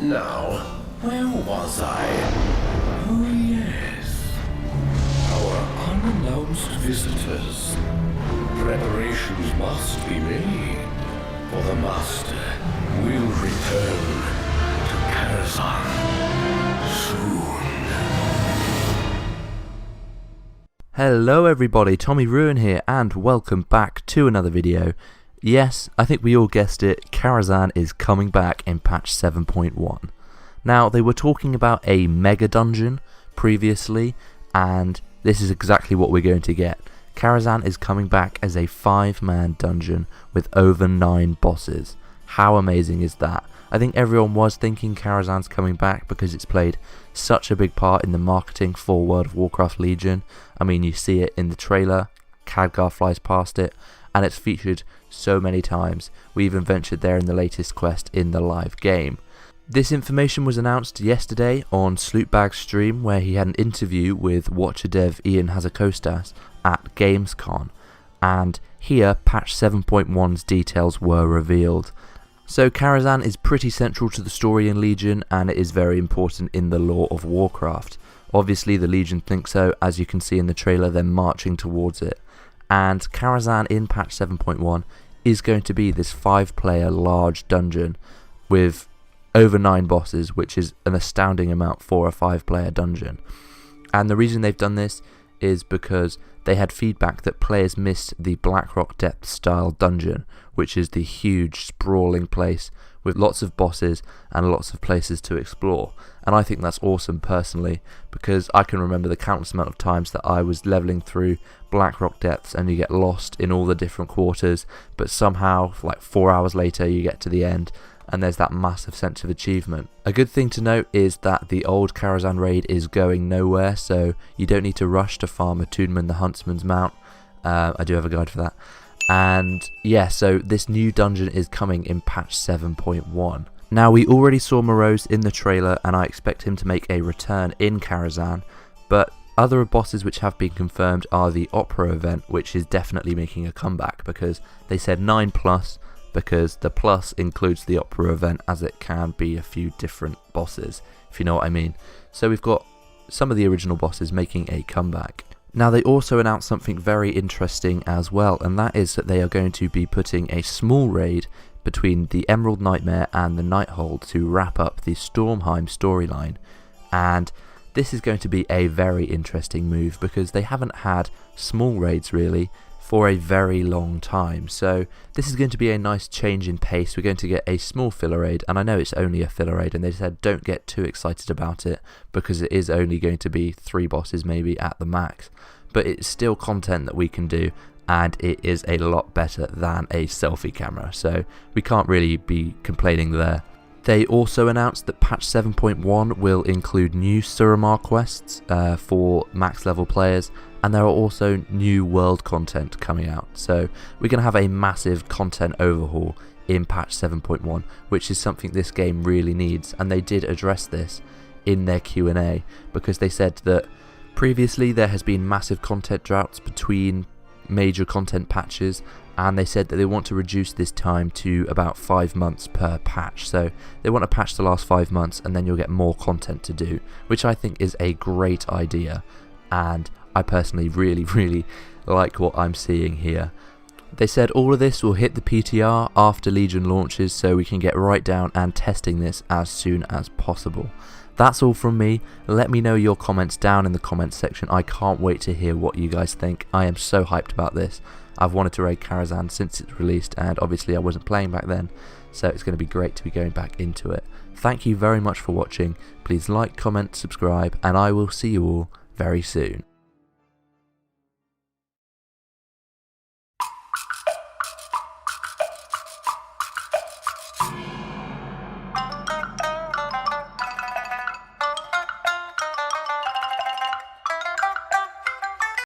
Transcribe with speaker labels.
Speaker 1: Now, where was I? Oh yes. Our unannounced visitors. Preparations must be made, for the Master will return to Karazhan soon.
Speaker 2: Hello everybody, Tommyruin here, and welcome back to another video. Yes, I think we all guessed it, Karazhan is coming back in patch 7.1. Now, they were talking about a mega dungeon previously, and this is exactly what we're going to get. Karazhan is coming back as a 5-man dungeon with over 9 bosses. How amazing is that? I think everyone was thinking Karazhan's coming back because it's played such a big part in the marketing for World of Warcraft Legion. I mean, you see it in the trailer, Khadgar flies past it, and it's featured so many times. We even ventured there in the latest quest in the live game. This information was announced yesterday on Slootbags stream, where he had an interview with Watcher dev Ion Hazzikostasadsfdgasd at Gamescom, and here patch 7.1's details were revealed. So Karazhan is pretty central to the story in Legion, and it is very important in the lore of Warcraft. Obviously the Legion think so, as you can see in the trailer they're marching towards it. And Karazhan in patch 7.1 is going to be this 5-player large dungeon with over 9 bosses, which is an astounding amount for a 5-player dungeon. And the reason they've done this is because they had feedback that players missed the Blackrock Depth style dungeon, which is the huge sprawling place with lots of bosses and lots of places to explore. And I think that's awesome personally, because I can remember the countless amount of times that I was leveling through Blackrock Depths and you get lost in all the different quarters, but somehow like 4 hours later you get to the end and there's that massive sense of achievement. A good thing to note is that the old Karazhan raid is going nowhere, so you don't need to rush to farm Attunement the Huntsman's mount. I do have a guide for that. And yeah, so this new dungeon is coming in patch 7.1. Now, we already saw Moroes in the trailer and I expect him to make a return in Karazhan, but other bosses which have been confirmed are the Opera event, which is definitely making a comeback, because they said 9+, because the plus includes the Opera event, as it can be a few different bosses, if you know what I mean. So we've got some of the original bosses making a comeback. Now, they also announced something very interesting as well, and that is that they are going to be putting a small raid between the Emerald Nightmare and the Nighthold to wrap up the Stormheim storyline. And this is going to be a very interesting move, because they haven't had small raids really for a very long time. So this is going to be a nice change in pace. We're going to get a small filler raid, and I know it's only a filler raid, and they said don't get too excited about it because it is only going to be 3 bosses maybe at the max, but it's still content that we can do, and it is a lot better than a selfie camera, so we can't really be complaining there. They also announced that patch 7.1 will include new Suramar quests for max level players, and there are also new world content coming out. So we're going to have a massive content overhaul in patch 7.1, which is something this game really needs, and they did address this in their Q&A, because they said that previously there has been massive content droughts between major content patches, and they said that they want to reduce this time to about 5 months per patch. So they want to patch the last 5 months and then you'll get more content to do, which I think is a great idea, and I personally really like what I'm seeing here. They said all of this will hit the PTR after Legion launches, so we can get right down and testing this as soon as possible. That's all from me. Let me know your comments down in the comments section. I can't wait to hear what you guys think. I am so hyped about this. I've wanted to raid Karazhan since it's released, and obviously I wasn't playing back then, so it's going to be great to be going back into it. Thank you very much for watching. Please like, comment, subscribe, and I will see you all very soon.